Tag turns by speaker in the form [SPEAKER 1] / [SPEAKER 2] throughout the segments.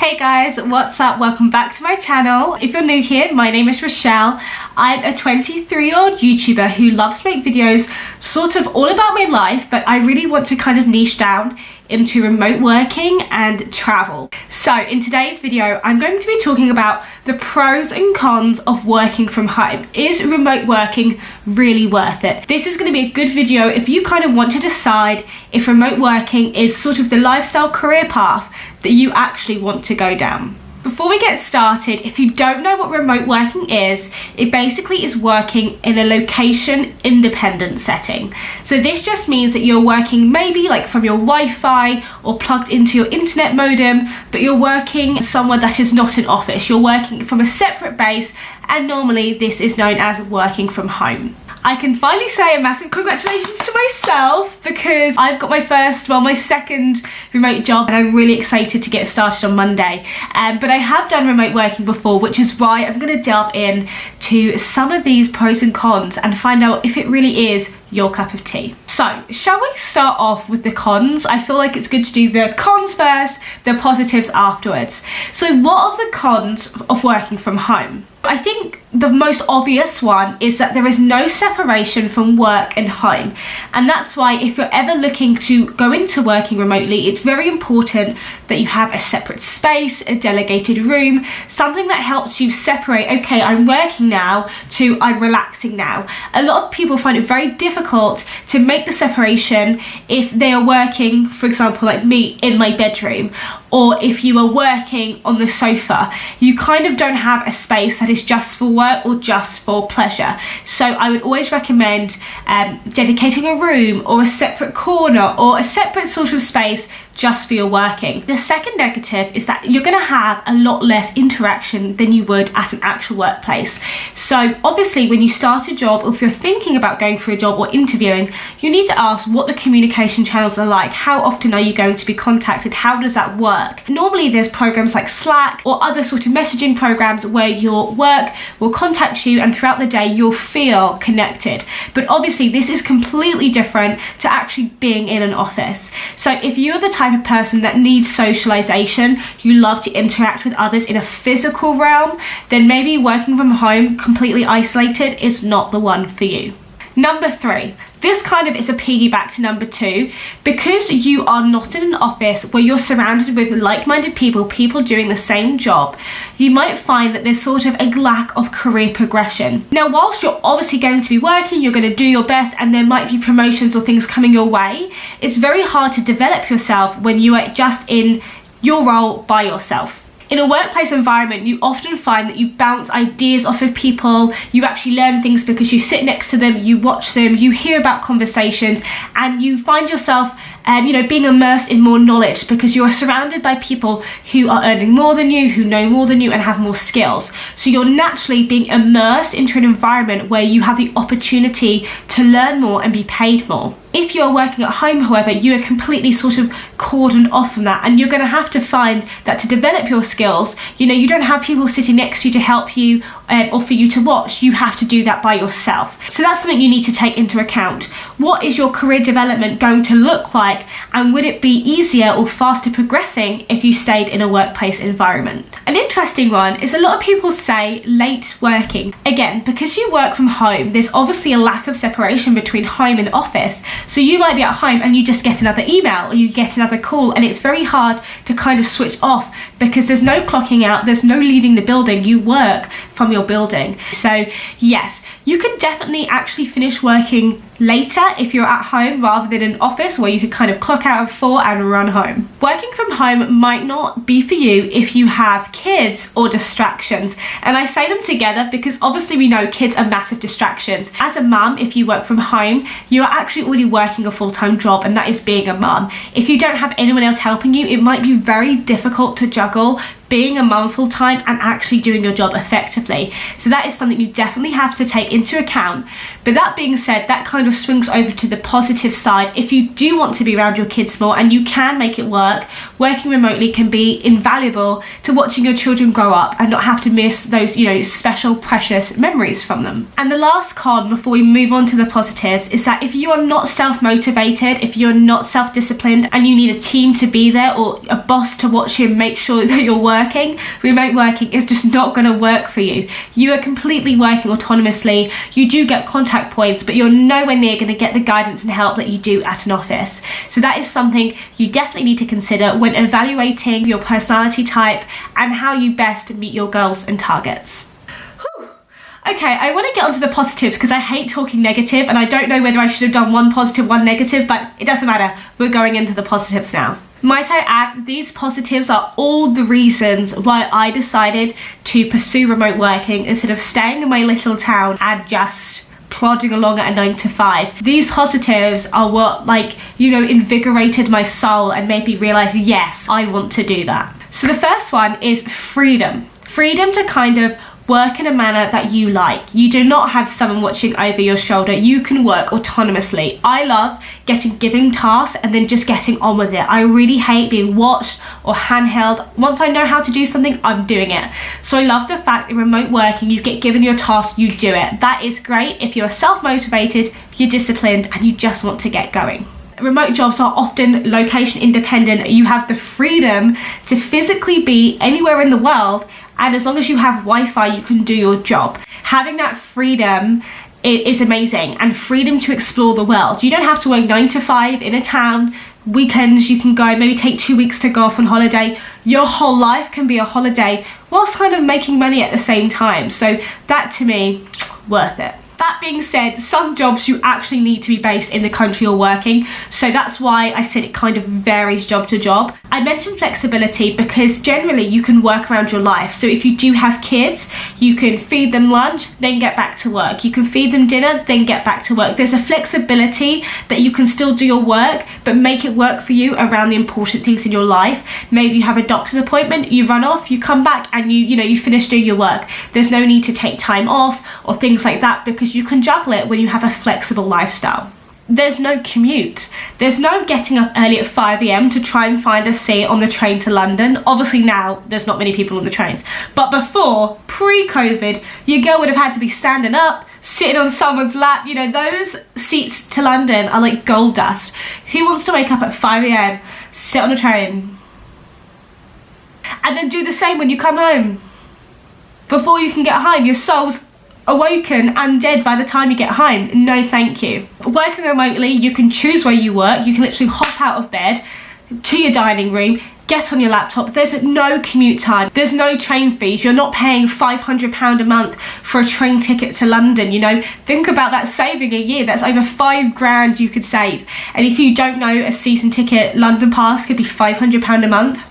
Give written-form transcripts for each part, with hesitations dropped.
[SPEAKER 1] Hey guys, what's up? Welcome back to my channel. If you're new here, my name is Rochelle. I'm a 23-year-old YouTuber who loves to make videos sort of all about my life, but I really want to kind of niche down into remote working and travel. So in today's video, I'm going to be talking about the pros and cons of working from home. Is remote working really worth it? This is going to be a good video if you kind of want to decide if remote working is sort of the lifestyle career path that you actually want to go down. Before we get started, if you don't know what remote working is, it basically is working in a location independent setting. So this just means that you're working maybe like from your Wi-Fi or plugged into your internet modem, but you're working somewhere that is not an office. You're working from a separate base, and normally this is known as working from home. I can finally say a massive congratulations to myself because I've got my second remote job, and I'm really excited to get started on Monday. But I have done remote working before, which is why I'm going to delve in to some of these pros and cons and find out if it really is your cup of tea. So, shall we start off with the cons? I feel like it's good to do the cons first, the positives afterwards. So what are the cons of working from home? I think the most obvious one is that there is no separation from work and home. And that's why if you're ever looking to go into working remotely, it's very important that you have a separate space, a delegated room, something that helps you separate, okay, I'm working now to I'm relaxing now. A lot of people find it very difficult to make the separation if they are working, for example, like me, in my bedroom, or if you are working on the sofa. You kind of don't have a space that is just for work or just for pleasure. So I would always recommend dedicating a room or a separate corner or a separate sort of space just for your working. The second negative is that you're going to have a lot less interaction than you would at an actual workplace. So obviously when you start a job, or if you're thinking about going for a job or interviewing, you need to ask what the communication channels are like. How often are you going to be contacted? How does that work? Normally there's programs like Slack or other sort of messaging programs where your work will contact you, and throughout the day you'll feel connected. But obviously this is completely different to actually being in an office. So if you're the type of person that needs socialization, you love to interact with others in a physical realm, then maybe working from home completely isolated is not the one for you. Number 3, this kind of is a piggyback to number 2. Because you are not in an office where you're surrounded with like-minded people doing the same job, you might find that there's sort of a lack of career progression. Now, whilst you're obviously going to be working, you're going to do your best, and there might be promotions or things coming your way, it's very hard to develop yourself when you are just in your role by yourself. In a workplace environment, you often find that you bounce ideas off of people, you actually learn things because you sit next to them, you watch them, you hear about conversations, and you find yourself being immersed in more knowledge because you are surrounded by people who are earning more than you, who know more than you, and have more skills. So you're naturally being immersed into an environment where you have the opportunity to learn more and be paid more. If you're working at home, however, you are completely sort of cordoned off from that, and you're going to have to find that to develop your skills, you don't have people sitting next to you to help you or for you to watch. You have to do that by yourself. So that's something you need to take into account. What is your career development going to look like, and would it be easier or faster progressing if you stayed in a workplace environment? An interesting one is a lot of people say late working. Again, because you work from home, there's obviously a lack of separation between home and office. So you might be at home and you just get another email or you get another call, and it's very hard to kind of switch off because there's no clocking out, there's no leaving the building, you work from your building. So yes, you could definitely actually finish working later if you're at home rather than an office where you could kind of clock out at 4 and run home. Working from home might not be for you if you have kids or distractions, and I say them together because obviously we know kids are massive distractions. As a mum, if you work from home, you are actually already working a full-time job, and that is being a mum. If you don't have anyone else helping you, it might be very difficult to juggle being a mum full time and actually doing your job effectively. So that is something you definitely have to take into account. But that being said, that kind of swings over to the positive side. If you do want to be around your kids more and you can make it work, working remotely can be invaluable to watching your children grow up and not have to miss those, special, precious memories from them. And the last con before we move on to the positives is that if you are not self-motivated, if you're not self-disciplined and you need a team to be there or a boss to watch you and make sure that your work working, remote working is just not going to work for you. You are completely working autonomously. You do get contact points, but you're nowhere near going to get the guidance and help that you do at an office. So that is something you definitely need to consider when evaluating your personality type and how you best meet your goals and targets. Okay, I want to get onto the positives because I hate talking negative, and I don't know whether I should have done one positive, one negative, but it doesn't matter. We're going into the positives now. Might I add, these positives are all the reasons why I decided to pursue remote working instead of staying in my little town and just plodding along at a 9 to 5. These positives are what, like, you know, invigorated my soul and made me realize, yes, I want to do that. So the first one is freedom. Freedom to kind of work in a manner that you like. You do not have someone watching over your shoulder. You can work autonomously. I love given tasks and then just getting on with it. I really hate being watched or handheld. Once I know how to do something, I'm doing it. So I love the fact in remote working, you get given your task, you do it. That is great if you're self-motivated, you're disciplined, and you just want to get going. Remote jobs are often location independent. You have the freedom to physically be anywhere in the world, and as long as you have Wi-Fi, you can do your job. Having that freedom is amazing, and freedom to explore the world. You don't have to work 9 to 5 in a town. Weekends you can go, maybe take 2 weeks to go off on holiday. Your whole life can be a holiday whilst kind of making money at the same time. So that, to me, worth it. That being said, some jobs you actually need to be based in the country you're working, so that's why I said it kind of varies job to job. I mentioned flexibility because generally you can work around your life. So if you do have kids, you can feed them lunch, then get back to work. You can feed them dinner, then get back to work. There's a flexibility that you can still do your work, but make it work for you around the important things in your life. Maybe you have a doctor's appointment, you run off, you come back, and you finish doing your work. There's no need to take time off or things like that because you can juggle it when you have a flexible lifestyle. There's no commute. There's no getting up early at 5 AM to try and find a seat on the train to London. Obviously now there's not many people on the trains, but before, pre-COVID, your girl would have had to be standing up, sitting on someone's lap. You know, those seats to London are like gold dust. Who wants to wake up at 5 AM, sit on a train, and then do the same when you come home? Before you can get home, your soul's awoken and dead by the time you get home. No thank you. Working remotely, you can choose where you work. You can literally hop out of bed to your dining room, get on your laptop. There's no commute time. There's no train fees. You're not paying £500 a month for a train ticket to London. You know, think about that saving a year. That's over £5,000 you could save. And if you don't know, a season ticket London pass could be £500 a month.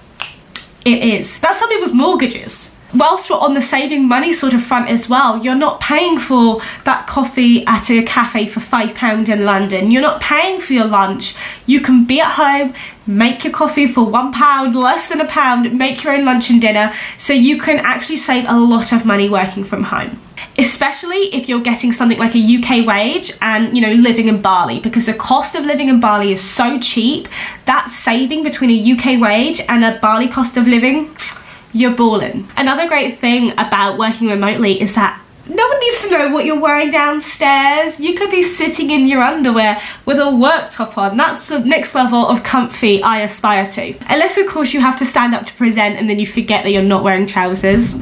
[SPEAKER 1] It is. That's some people's mortgages. Whilst we're on the saving money sort of front as well, you're not paying for that coffee at a cafe for £5 in London. You're not paying for your lunch. You can be at home, make your coffee for £1, less than £1, make your own lunch and dinner. So you can actually save a lot of money working from home. Especially if you're getting something like a UK wage and, you know, living in Bali, because the cost of living in Bali is so cheap. That saving between a UK wage and a Bali cost of living, you're balling. Another great thing about working remotely is that no one needs to know what you're wearing downstairs. You could be sitting in your underwear with a work top on. That's the next level of comfy I aspire to. Unless of course you have to stand up to present and then you forget that you're not wearing trousers.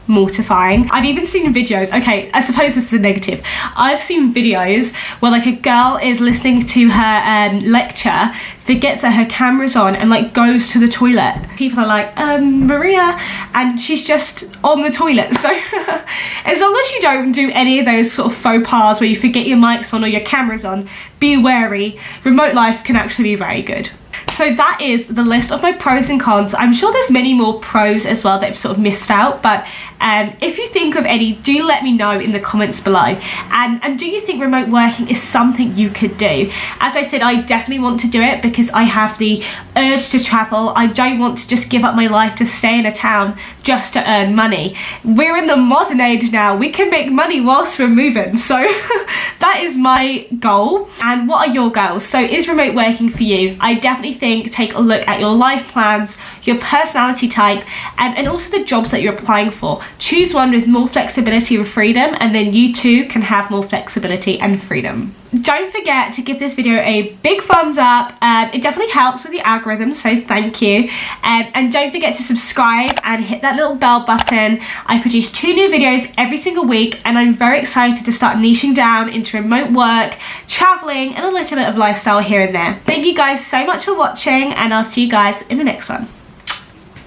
[SPEAKER 1] Mortifying. I've even seen videos, okay, I suppose this is a negative. I've seen videos where like a girl is listening to her lecture, forgets that her camera's on and like goes to the toilet. People are like, Maria, and she's just on the toilet. So as long as you don't do any of those sort of faux pas where you forget your mic's on or your camera's on, be wary. Remote life can actually be very good. So that is the list of my pros and cons. I'm sure there's many more pros as well that I've sort of missed out, but if you think of any, do let me know in the comments below. And do you think remote working is something you could do? As I said, I definitely want to do it because I have the urge to travel. I don't want to just give up my life to stay in a town just to earn money. We're in the modern age now. We can make money whilst we're moving. So that is my goal. And what are your goals? So is remote working for you? I definitely think take a look at your life plans, your personality type, and also the jobs that you're applying for. Choose one with more flexibility and freedom, and then you too can have more flexibility and freedom. don't forget to give this video a big thumbs up. It definitely helps with the algorithm, so thank you. And don't forget to subscribe and hit that little bell button. I produce 2 new videos every single week, and I'm very excited to start niching down into remote work, traveling, and a little bit of lifestyle here and there. Thank you guys so much for watching, and I'll see you guys in the next one.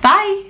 [SPEAKER 1] Bye!